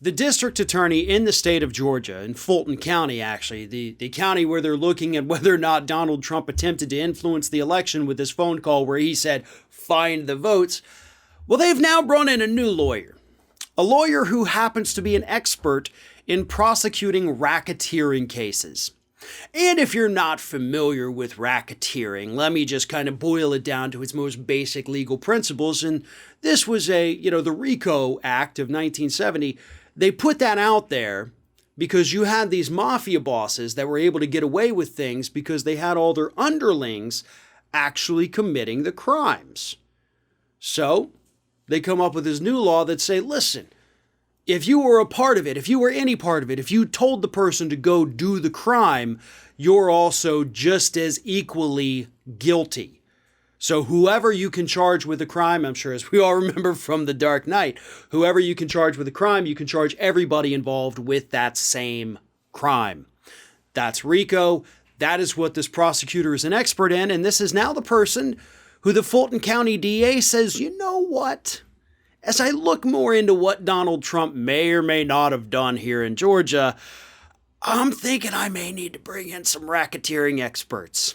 The district attorney in the state of Georgia, in Fulton County, actually, the county where they're looking at whether or not Donald Trump attempted to influence the election with this phone call where he said, find the votes. Well, they've now brought in a new lawyer, a lawyer who happens to be an expert in prosecuting racketeering cases. And if you're not familiar with racketeering, let me just kind of boil it down to its most basic legal principles. And this was the Rico Act of 1970. They put that out there because you had these mafia bosses that were able to get away with things because they had all their underlings actually committing the crimes. So they come up with this new law that say, listen, if you were a part of it, if you were any part of it, if you told the person to go do the crime, you're also just as equally guilty. So whoever you can charge with a crime, I'm sure as we all remember from The Dark Knight, whoever you can charge with a crime, you can charge everybody involved with that same crime. That's Rico. That is what this prosecutor is an expert in. And this is now the person who the Fulton County DA says, you know what? As I look more into what Donald Trump may or may not have done here in Georgia, I'm thinking I may need to bring in some racketeering experts.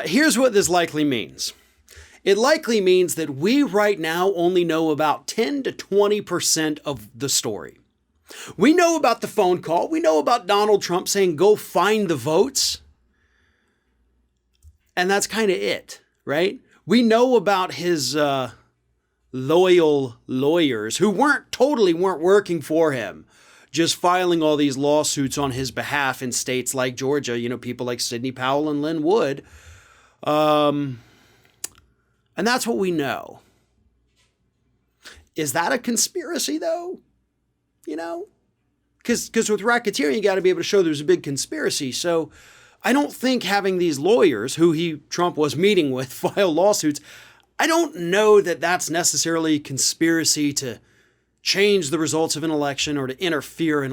Here's what this likely means. It likely means that we right now only know about 10 to 20% of the story. We know about the phone call. We know about Donald Trump saying, go find the votes. And that's kind of it, right? We know about his loyal lawyers who weren't working for him, just filing all these lawsuits on his behalf in states like Georgia, people like Sidney Powell and Lynn Wood. And that's what we know. Is that a conspiracy, though? Because with racketeering, you got to be able to show there's a big conspiracy. So I don't think having these lawyers who Trump was meeting with file lawsuits, I don't know that that's necessarily a conspiracy to change the results of an election or to interfere in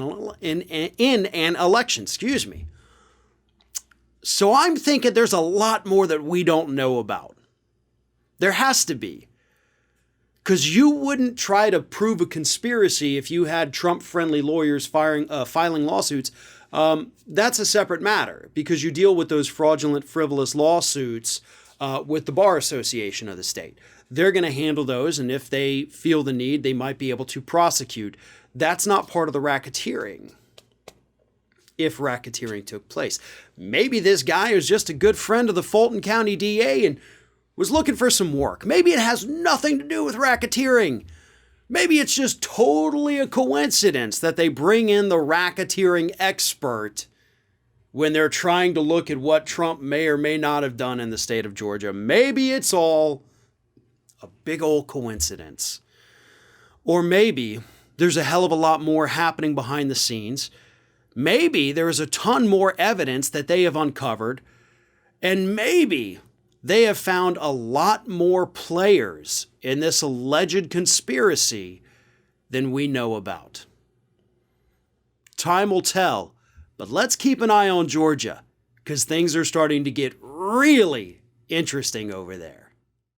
an election. Excuse me. So I'm thinking there's a lot more that we don't know about. There has to be. Because you wouldn't try to prove a conspiracy if you had Trump-friendly lawyers filing lawsuits. That's a separate matter because you deal with those fraudulent, frivolous lawsuits with the Bar Association of the state. They're going to handle those, and if they feel the need, they might be able to prosecute. That's not part of the racketeering. If racketeering took place. Maybe this guy is just a good friend of the Fulton County DA and was looking for some work. Maybe it has nothing to do with racketeering. Maybe it's just totally a coincidence that they bring in the racketeering expert when they're trying to look at what Trump may or may not have done in the state of Georgia. Maybe it's all a big old coincidence. Or maybe there's a hell of a lot more happening behind the scenes. Maybe there is a ton more evidence that they have uncovered, and maybe they have found a lot more players in this alleged conspiracy than we know about. Time will tell, but let's keep an eye on Georgia because things are starting to get really interesting over there.